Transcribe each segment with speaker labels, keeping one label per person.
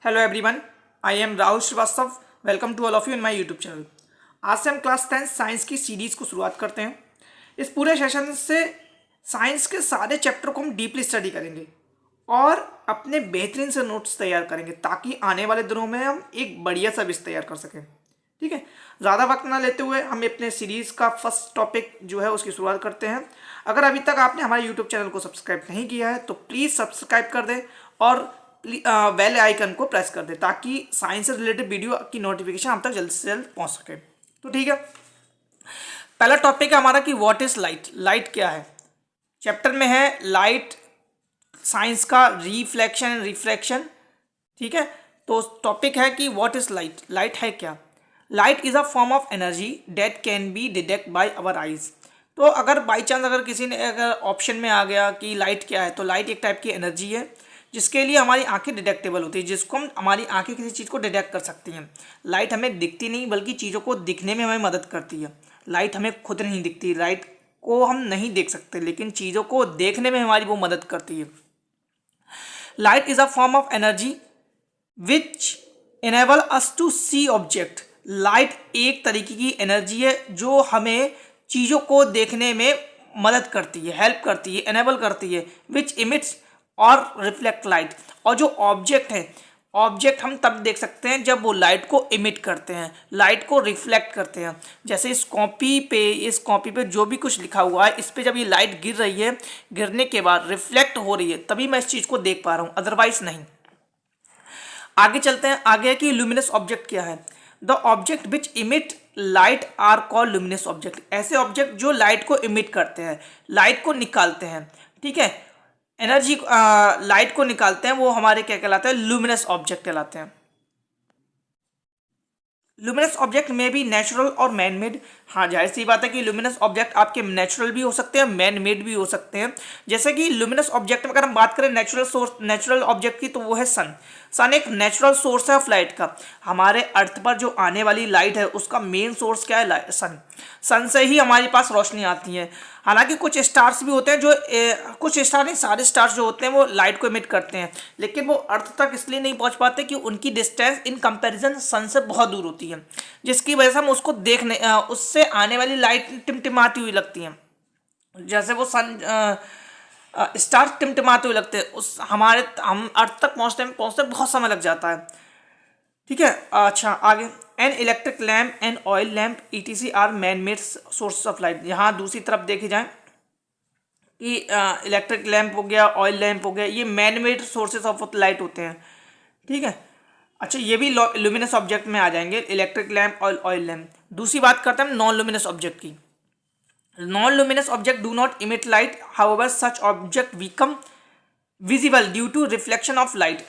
Speaker 1: Hello everyone, I am Rahul Shrivastava. Welcome to all of you in my YouTube channel. आज से हम class 10 science की series को शुरुआत करते हैं। इस पूरे सेशन से साइंस के सारे चैप्टर को हम डीपली स्टडी करेंगे और अपने बेहतरीन से नोट्स तैयार करेंगे ताकि आने वाले दिनों में हम एक बढ़िया सा विषय तैयार कर सकें। ठीक है, ज़्यादा वक्त ना लेते हुए हम अपने सीरीज़ का फर्स्ट टॉपिक जो है उसकी शुरुआत करते हैं। अगर अभी तक आपने हमारे यूट्यूब चैनल को सब्सक्राइब नहीं किया है तो प्लीज़ सब्सक्राइब कर दें और बेल आइकन को प्रेस कर दें ताकि साइंस से रिलेटेड वीडियो की नोटिफिकेशन आप तक जल्द से जल्द पहुंच सके। तो ठीक है, पहला टॉपिक है हमारा कि व्हाट इज लाइट। लाइट क्या है? चैप्टर में है लाइट, साइंस का रिफ्लेक्शन एंड रिफ्रैक्शन। ठीक है, तो टॉपिक है कि व्हाट इज लाइट। लाइट है क्या? Light is a form of energy date can be detect by our eyes. तो अगर बाई चांस अगर किसी ने अगर ऑप्शन में आ गया कि लाइट क्या है, तो लाइट एक टाइप की एनर्जी है जिसके लिए हमारी आंखें डिटेक्टेबल होती है, जिसको हम हमारी आंखें किसी चीज़ को डिटेक्ट कर सकती हैं। लाइट हमें दिखती नहीं बल्कि चीज़ों को दिखने में हमें मदद करती है। लाइट हमें खुद नहीं दिखती, लाइट को हम नहीं देख सकते लेकिन चीज़ों को देखने में हमारी वो मदद करती है। Light is a form of energy which enable us to see object. Light एक तरीके की एनर्जी है जो हमें चीज़ों को देखने में मदद करती है, हेल्प करती है, एनेबल करती है। विच इमिट्स और रिफ्लेक्ट लाइट। और जो ऑब्जेक्ट है, ऑब्जेक्ट हम तब देख सकते हैं जब वो लाइट को इमिट करते हैं, लाइट को रिफ्लेक्ट करते हैं। जैसे इस कॉपी पे जो भी कुछ लिखा हुआ है, इस पे जब ये लाइट गिर रही है, गिरने के बाद रिफ्लेक्ट हो रही है, तभी मैं इस चीज़ को देख पा रहा हूँ, अदरवाइज नहीं। आगे चलते हैं। आगे है कि ल्यूमिनस ऑब्जेक्ट क्या है। The object which emit light are called luminous object. ऐसे ऑब्जेक्ट जो लाइट को इमिट करते हैं, लाइट को निकालते हैं, ठीक है, एनर्जी लाइट को निकालते हैं, वो हमारे क्या कहलाते हैं? ल्यूमिनस ऑब्जेक्ट कहलाते हैं। ल्यूमिनस ऑब्जेक्ट में भी नेचुरल और मैन मेड। हाँ, जाहिर सी बात है कि ल्यूमिनस ऑब्जेक्ट आपके नेचुरल भी हो सकते हैं, मैन मेड भी हो सकते हैं। जैसे कि ल्यूमिनस ऑब्जेक्ट में अगर हम बात करें नेचुरल ऑब्जेक्ट की, तो वो है सन। सन एक नेचुरल सोर्स है ऑफ लाइट का। हमारे अर्थ पर जो आने वाली लाइट है उसका मेन सोर्स क्या है? सन। सन से ही हमारे पास रोशनी आती है। हालांकि कुछ स्टार्स भी होते हैं जो कुछ स्टार नहीं, सारे स्टार्स जो होते हैं वो लाइट को इमिट करते हैं, लेकिन वो अर्थ तक इसलिए नहीं पहुंच पाते कि उनकी डिस्टेंस इन कंपैरिजन सन से बहुत दूर होती है, जिसकी वजह से हम उसको देखने उससे आने वाली लाइट टिमटिमाती हुई लगती है। जैसे वो सन स्टार टिमटिमाते हुए लगते हैं, उस हम अर्थ तक पहुंचते बहुत समय लग जाता है। ठीक है, अच्छा आगे। An electric lamp and oil lamp etc are man made source of light. यहाँ दूसरी तरफ देखी जाए कि इलेक्ट्रिक लैम्प हो गया, ऑयल लैम्प हो गया, ये man made sources of light होते हैं। ठीक है, अच्छा ये भी लुमिनस ऑब्जेक्ट में आ जाएंगे, इलेक्ट्रिक लैम्प और ऑयल लैम्प। दूसरी बात करते हैं नॉन लुमिनस ऑब्जेक्ट की। Non luminous object do not emit light, however such object become visible due to reflection of light.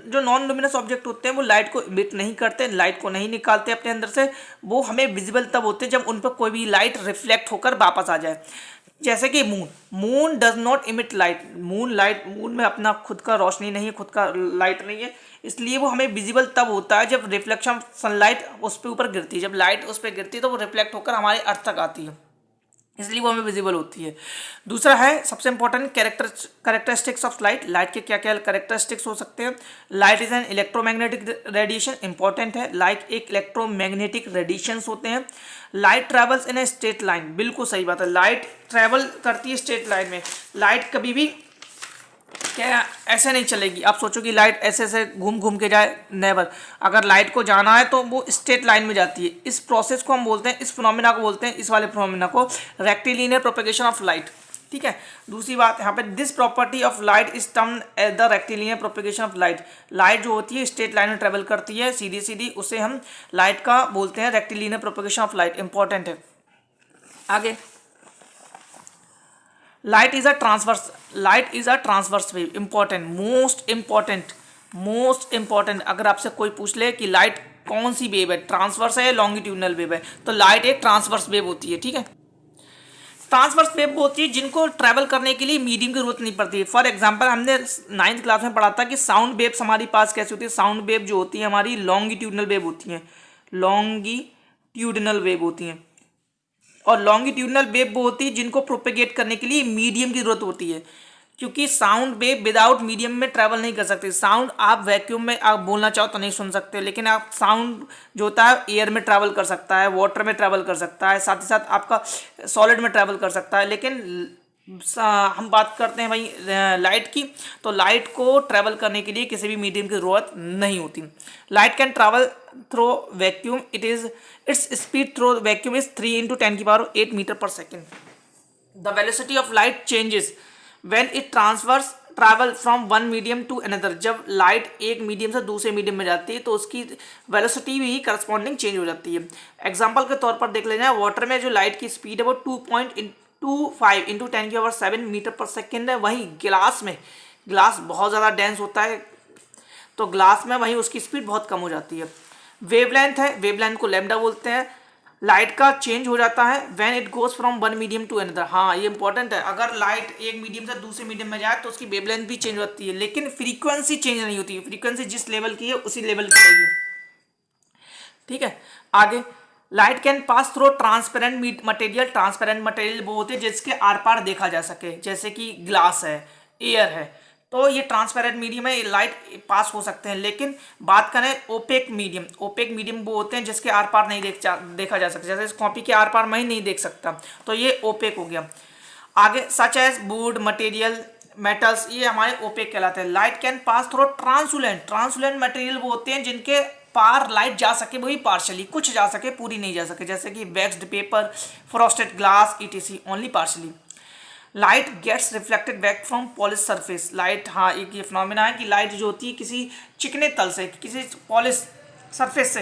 Speaker 1: जो नॉन लुमिनस ऑब्जेक्ट होते हैं वो लाइट को इमिट नहीं करते, लाइट को नहीं निकालते अपने अंदर से। वो हमें विजिबल तब होते हैं जब उन पर कोई भी लाइट रिफ्लेक्ट होकर वापस आ जाए। जैसे कि moon does not emit light. Moon में अपना खुद का रोशनी नहीं है, खुद का लाइट नहीं है, इसलिए वो हमें विजिबल तब होता है जब रिफ्लेक्शन सनलाइट उस पर ऊपर गिरती है। जब लाइट उस पर गिरती है तो वो रिफ्लेक्ट होकर हमारे अर्थ तक आती है, इसलिए वो हमें विजिबल होती है। दूसरा है सबसे important characteristics of light. Light के क्या क्या कैरेक्टरिस्टिक्स हो सकते हैं? Light is an electromagnetic radiation, important है। लाइट एक इलेक्ट्रोमैग्नेटिक रेडिएशंस होते हैं। Light travels in a straight line, बिल्कुल सही बात है, लाइट ट्रेवल करती है स्ट्रेट लाइन में। लाइट कभी भी क्या ऐसे नहीं चलेगी, आप सोचो कि लाइट ऐसे ऐसे घूम घूम के जाए, नेवर। अगर लाइट को जाना है तो वो स्ट्रेट लाइन में जाती है। इस प्रोसेस को हम बोलते हैं, इस फिनोमिना को बोलते हैं, इस वाले फिनोमिना को रेक्टिलिनियर प्रोपेगेशन ऑफ लाइट। ठीक है, दूसरी बात यहाँ पे, this property of light is termed as the rectilinear propagation of light. Light जो होती है स्ट्रेट लाइन में ट्रेवल करती है सीधी सीधी, उसे हम लाइट का बोलते हैं rectilinear propagation of light, important है। आगे, light is a transverse wave, important, most important. अगर आपसे कोई पूछ ले कि लाइट कौन सी वेव है, ट्रांसवर्स है या लॉन्गिट्यूडनल वेव है, तो लाइट एक ट्रांसवर्स वेव होती है। ठीक है, ट्रांसवर्स वेव वो होती है जिनको ट्रैवल करने के लिए मीडियम की जरूरत नहीं पड़ती है। फॉर एग्जांपल हमने 9th क्लास में पढ़ा था कि साउंड वेव्स हमारे पास कैसी होती है। साउंड वेव जो होती है हमारी लॉन्गिट्यूडनल वेव होती है, लॉन्गिट्यूडनल वेव होती हैं। और लॉन्गिट्यूडनल वेव वो होती है जिनको प्रोपेगेट करने के लिए मीडियम की जरूरत होती है। क्योंकि साउंड वेव विदाउट मीडियम में ट्रैवल नहीं कर सकती। साउंड आप वैक्यूम में आप बोलना चाहो तो नहीं सुन सकते, लेकिन आप साउंड जो होता है एयर में ट्रैवल कर सकता है, वाटर में ट्रैवल कर सकता है, साथ ही साथ आपका सॉलिड में ट्रैवल कर सकता है। लेकिन हम बात करते हैं भाई लाइट की, तो लाइट को ट्रैवल करने के लिए किसी भी मीडियम की ज़रूरत नहीं होती। Light can travel through vacuum, its speed through vacuum is 3 × 10⁸ metre per second. The velocity of light changes when it travel from one medium to another. जब लाइट एक मीडियम से दूसरे मीडियम में जाती है तो उसकी वेलोसिटी भी करस्पॉन्डिंग चेंज हो जाती है। एग्जाम्पल के तौर पर देख लेना, वाटर में जो लाइट की स्पीड है वो 2.25 × 10⁻⁷ मीटर पर सेकेंड है। वहीं ग्लास में, ग्लास बहुत ज़्यादा डेंस होता है तो ग्लास में वहीं उसकी स्पीड बहुत कम हो जाती है। वेवलेंथ है, वेवलेंथ को लैम्डा बोलते हैं। लाइट का चेंज हो जाता है when it goes from one medium to another. हाँ, ये इंपॉर्टेंट है, अगर लाइट एक मीडियम से दूसरे मीडियम में जाए तो उसकी वेवलेंथ भी चेंज होती है, लेकिन फ्रीक्वेंसी चेंज नहीं होती है। फ्रीक्वेंसी जिस लेवल की है उसी लेवल की रहेगी। ठीक है, आगे light can pass through transparent material. Transparent material वो होते हैं जिसके आर पार देखा जा सके, जैसे कि ग्लास है, एयर है, तो ये ट्रांसपेरेंट मीडियम है, लाइट पास हो सकते हैं। लेकिन बात करें ओपेक मीडियम, ओपेक मीडियम वो होते हैं जिसके आर पार नहीं देखा जा सकता, जैसे इस कॉपी के आर पार मैं ही नहीं देख सकता, तो ये ओपेक हो गया। आगे such as wood, material, metals, ये हमारे ओपेक कहलाते हैं। Light can pass through translucent. Translucent material वो होते हैं जिनके पार लाइट जा सके, वही पार्शली, कुछ जा सके, पूरी नहीं जा सके, जैसे कि waxed paper, frosted glass, etc, only partially. Light gets reflected back from polish surface. Light, हाँ, एक ये फिनोमेना है कि लाइट जो होती है किसी चिकने तल से, किसी पॉलिश सरफेस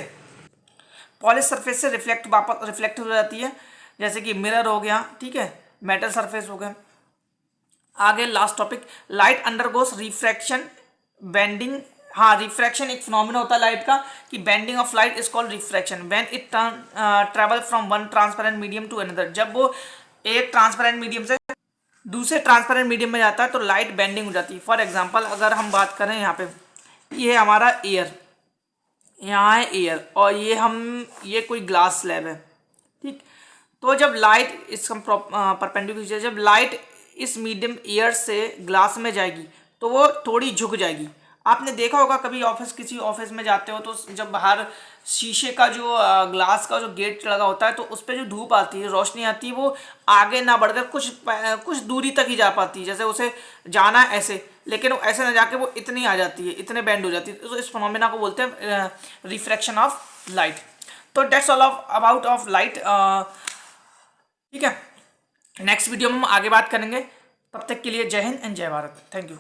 Speaker 1: से रिफ्लेक्ट हो जाती है, जैसे कि मिरर हो गया, ठीक है, मेटल सरफेस हो गया। आगे last topic, light undergoes refraction, bending. हाँ, रिफ्रैक्शन एक फिनोमेना होता है लाइट का कि bending of light is called refraction when it travel from one transparent medium to another. जब वो एक ट्रांसपेरेंट मीडियम से दूसरे ट्रांसपेरेंट मीडियम में जाता है तो लाइट बेंडिंग हो जाती है। फॉर एग्जांपल अगर हम बात करें, यहाँ पे ये हमारा एयर, यहाँ है एयर, और ये कोई ग्लास स्लैब है, ठीक। तो जब लाइट इस परपेंडिकुलर, जब लाइट इस मीडियम एयर से ग्लास में जाएगी तो वो थोड़ी झुक जाएगी। आपने देखा होगा कभी किसी ऑफिस में जाते हो तो जब बाहर शीशे का जो ग्लास का जो गेट लगा होता है तो उस पर जो धूप आती है, रोशनी आती है, वो आगे ना बढ़कर कुछ दूरी तक ही जा पाती है, जैसे उसे जाना है ऐसे, लेकिन वो ऐसे ना जाके वो इतनी आ जाती है, इतने बेंड हो जाती है। तो इस फिनोमेना को बोलते हैं रिफ्रैक्शन ऑफ लाइट। तो that's all about of light. ठीक है, नेक्स्ट वीडियो में हम आगे बात करेंगे। तब तक के लिए जय हिंद एंड जय भारत। Thank you.